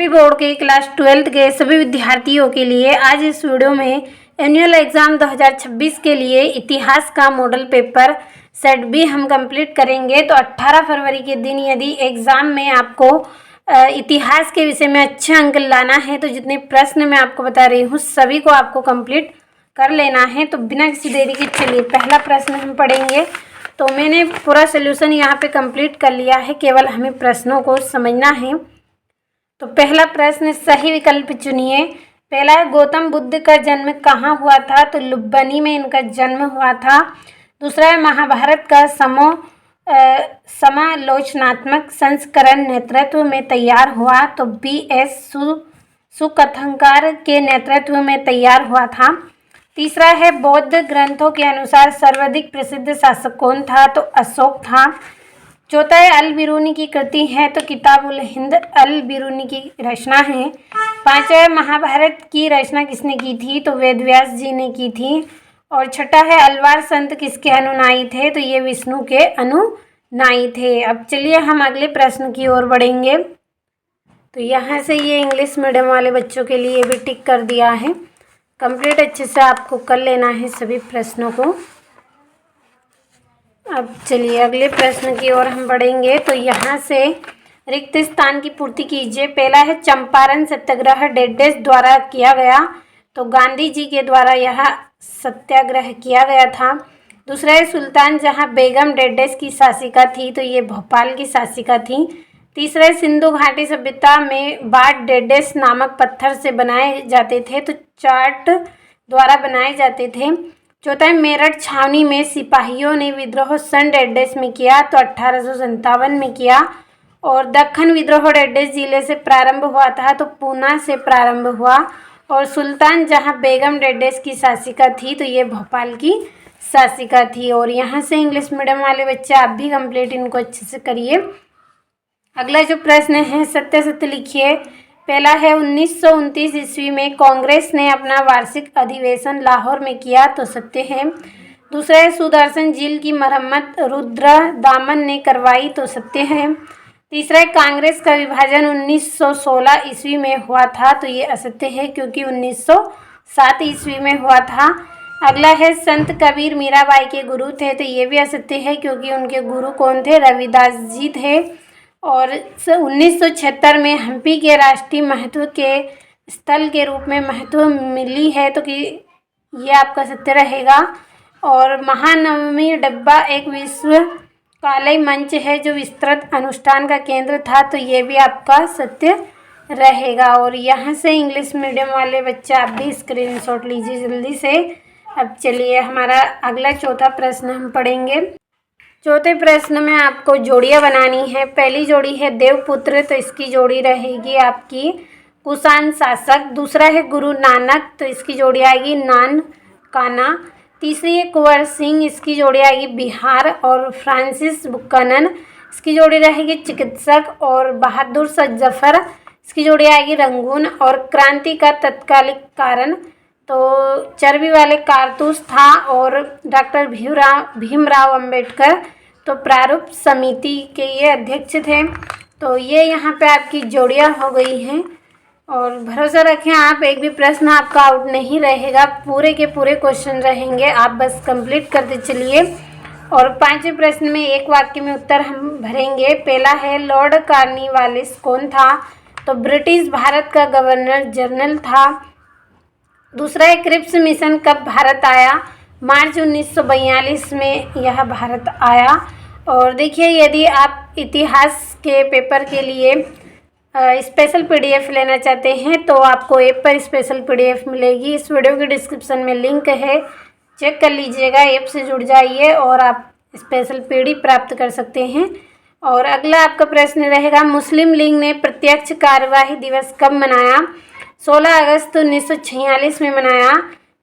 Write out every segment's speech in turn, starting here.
सभी बोर्ड के class 12th के सभी विद्यार्थियों के लिए आज इस वीडियो में एनुअल एग्ज़ाम 2026 के लिए इतिहास का मॉडल पेपर सेट बी हम कंप्लीट करेंगे। तो 18 फरवरी के दिन यदि एग्ज़ाम में आपको इतिहास के विषय में अच्छे अंक लाना है तो जितने प्रश्न मैं आपको बता रही हूँ सभी को आपको कंप्लीट कर लेना है। तो बिना किसी देरी के चलिए पहला प्रश्न हम पढ़ेंगे। तो मैंने पूरा सोल्यूशन यहाँ पे कंप्लीट कर लिया है, केवल हमें प्रश्नों को समझना है। तो पहला प्रश्न, सही विकल्प चुनिए। पहला है गौतम बुद्ध का जन्म कहाँ हुआ था? तो लुम्बिनी में इनका जन्म हुआ था। दूसरा है महाभारत का समालोचनात्मक संस्करण नेतृत्व में तैयार हुआ? तो B.S. सुकथनकार के नेतृत्व में तैयार हुआ था। तीसरा है बौद्ध ग्रंथों के अनुसार सर्वाधिक प्रसिद्ध शासक कौन था? तो अशोक था। चौथा है अल बिरूनी की कृति है? तो किताब उल हिंद अल बिरूनी की रचना है। पांचवा है महाभारत की रचना किसने की थी? तो वेद व्यास जी ने की थी। और छठा है अलवार संत किसके अनुनायी थे? तो ये विष्णु के अनुनायी थे। अब चलिए हम अगले प्रश्न की ओर बढ़ेंगे। तो यहाँ से ये इंग्लिश मीडियम वाले बच्चों के लिए भी टिक कर दिया है। कंप्लीट अच्छे से आपको कर लेना है सभी प्रश्नों को। अब चलिए अगले प्रश्न की ओर हम बढ़ेंगे। तो यहाँ से रिक्त स्थान की पूर्ति कीजिए। पहला है चंपारण सत्याग्रह डेडेस द्वारा किया गया? तो गांधी जी के द्वारा यह सत्याग्रह किया गया था। दूसरा है सुल्तान जहां बेगम डेडेस की शासिका थी? तो ये भोपाल की शासिका थी। तीसरा है सिंधु घाटी सभ्यता में बाट डेडेस नामक पत्थर से बनाए जाते थे? तो चार्ट द्वारा बनाए जाते थे। चौथा है मेरठ छावनी में सिपाहियों ने विद्रोह सन डेडेस में किया? तो 1857 में किया। और दक्खन विद्रोह डेडेस जिले से प्रारंभ हुआ था? तो पूना से प्रारंभ हुआ। और सुल्तान जहां बेगम डेडेस की शासिका थी? तो ये भोपाल की शासिका थी। और यहाँ से इंग्लिश मीडियम वाले बच्चे आप भी कंप्लीट इनको अच्छे से करिए। अगला जो प्रश्न है सत्य सत्य लिखिए। पहला है 1929 ईस्वी में कांग्रेस ने अपना वार्षिक अधिवेशन लाहौर में किया? तो सत्य है। दूसरा है सुदर्शन झील की मरम्मत रुद्र दामन ने करवाई? तो सत्य है। तीसरा है कांग्रेस का विभाजन 1916 ईस्वी में हुआ था? तो ये असत्य है क्योंकि 1907 ईस्वी में हुआ था। अगला है संत कबीर मीराबाई के गुरु थे? तो ये भी असत्य है क्योंकि उनके गुरु कौन थे? रविदास जी थे। और 1976 में हम्पी के राष्ट्रीय महत्व के स्थल के रूप में महत्व मिली है? तो कि ये आपका सत्य रहेगा। और महानवमी डब्बा एक विश्व कालय मंच है जो विस्तृत अनुष्ठान का केंद्र था? तो ये भी आपका सत्य रहेगा। और यहाँ से इंग्लिश मीडियम वाले बच्चे आप भी स्क्रीनशॉट लीजिए जल्दी से। अब चलिए हमारा अगला चौथा प्रश्न हम पढ़ेंगे। चौथे प्रश्न में आपको जोड़ियाँ बनानी है। पहली जोड़ी है देवपुत्र, तो इसकी जोड़ी रहेगी आपकी कुषाण शासक। दूसरा है गुरु नानक, तो इसकी जोड़ी आएगी नान काना। तीसरी है कुंवर सिंह, इसकी जोड़ी आएगी बिहार। और फ्रांसिस बुकनन, इसकी जोड़ी रहेगी चिकित्सक। और बहादुर शाह जफर, इसकी जोड़ी आएगी रंगून। और क्रांति का तत्कालिक कारण, तो चर्बी वाले कारतूस था। और डॉक्टर भीमराव अंबेडकर तो प्रारूप समिति के ये अध्यक्ष थे। तो ये यहाँ पे आपकी जोड़ियाँ हो गई हैं। और भरोसा रखें आप, एक भी प्रश्न आपका आउट नहीं रहेगा, पूरे के पूरे क्वेश्चन रहेंगे, आप बस कंप्लीट करते चलिए। और पांचवें प्रश्न में एक वाक्य में उत्तर हम भरेंगे। पहला है लॉर्ड कॉर्नवालिस कौन था? तो ब्रिटिश भारत का गवर्नर जनरल था। दूसरा है क्रिप्स मिशन कब भारत आया? मार्च 1942 में यह भारत आया। और देखिए यदि आप इतिहास के पेपर के लिए स्पेशल पीडीएफ लेना चाहते हैं तो आपको ऐप पर स्पेशल पीडीएफ मिलेगी। इस वीडियो के डिस्क्रिप्शन में लिंक है, चेक कर लीजिएगा, ऐप से जुड़ जाइए और आप स्पेशल पीडी प्राप्त कर सकते हैं। और अगला आपका प्रश्न रहेगा मुस्लिम लीग ने प्रत्यक्ष कार्यवाही दिवस कब मनाया? 16 अगस्त 1946 में मनाया।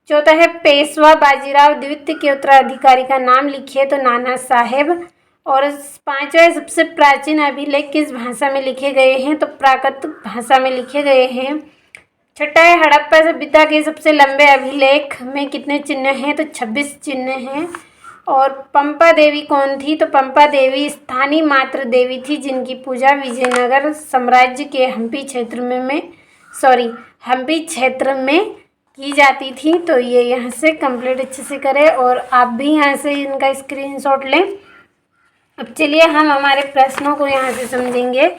चौथा है पेशवा बाजीराव द्वितीय के उत्तराधिकारी का नाम लिखिए? तो नाना साहेब। और पांचवा सबसे प्राचीन अभिलेख किस भाषा में लिखे गए हैं? तो प्राकृत भाषा में लिखे गए हैं। छठा है हड़प्पा सभ्यता के सबसे लंबे अभिलेख में कितने चिन्ह हैं? तो 26 चिन्ह हैं। और पंपा देवी कौन थी? तो पंपा देवी स्थानीय मात्र देवी थी जिनकी पूजा विजयनगर साम्राज्य के हम्पी क्षेत्र में की जाती थी। तो ये यहाँ से कंप्लीट अच्छे से करें और आप भी यहाँ से इनका स्क्रीनशॉट लें। अब चलिए हम हमारे प्रश्नों को यहाँ से समझेंगे।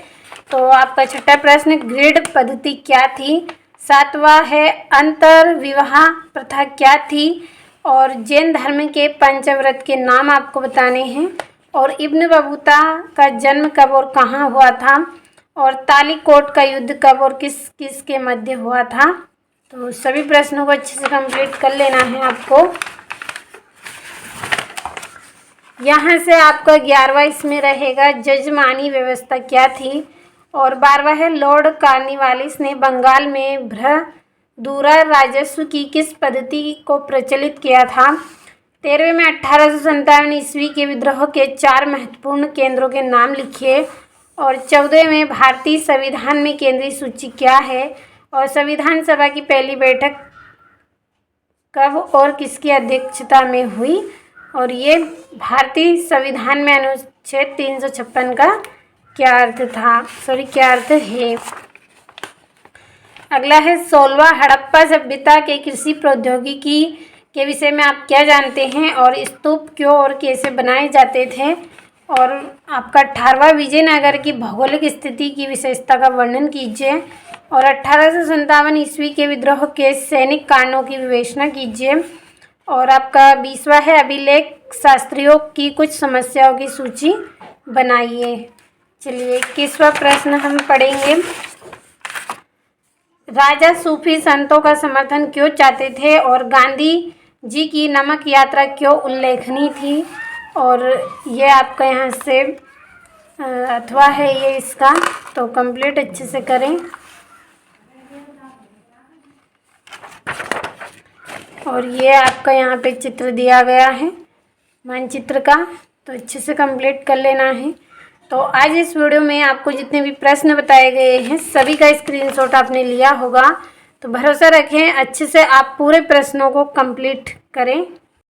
तो आपका छठा प्रश्न, ग्रिड पद्धति क्या थी? सातवां है, अंतर विवाह प्रथा क्या थी? और जैन धर्म के पंचव्रत के नाम आपको बताने हैं। और इब्न बतूता का जन्म कब और कहाँ हुआ था? और तालिकोट का युद्ध कब और किस किस के मध्य हुआ था? तो सभी प्रश्नों को अच्छे से कंप्लीट कर लेना है आपको। यहाँ से आपका 11वां इसमें रहेगा, जजमानी व्यवस्था क्या थी? और 12वां है, लॉर्ड कॉर्नवालिस ने बंगाल में भ्रदूरा राजस्व की किस पद्धति को प्रचलित किया था? 13वें में 1857 ईस्वी के विद्रोह के 4 महत्वपूर्ण केंद्रों के नाम लिखिए। और 14वें में भारतीय संविधान में केंद्रीय सूची क्या है? और संविधान सभा की पहली बैठक कब और किसकी अध्यक्षता में हुई? और ये भारतीय संविधान में अनुच्छेद 356 का क्या अर्थ है? अगला है 16वां, हड़प्पा सभ्यता के कृषि प्रौद्योगिकी के विषय में आप क्या जानते हैं? और स्तूप क्यों और कैसे बनाए जाते थे? और आपका 18वां, विजयनगर की भौगोलिक स्थिति की विशेषता का वर्णन कीजिए। और 1857 ईस्वी के विद्रोह के सैनिक कारणों की विवेचना कीजिए। और आपका 20वां है, अभिलेख शास्त्रियों की कुछ समस्याओं की सूची बनाइए। चलिए 21वां प्रश्न हम पढ़ेंगे, राजा सूफी संतों का समर्थन क्यों चाहते थे? और गांधी जी की नमक यात्रा क्यों उल्लेखनीय थी? और ये आपका यहाँ से अथवा है ये इसका, तो कंप्लीट अच्छे से करें। और ये आपका यहाँ पे चित्र दिया गया है मानचित्र का, तो अच्छे से कंप्लीट कर लेना है। तो आज इस वीडियो में आपको जितने भी प्रश्न बताए गए हैं सभी का स्क्रीनशॉट आपने लिया होगा। तो भरोसा रखें अच्छे से आप पूरे प्रश्नों को कंप्लीट करें।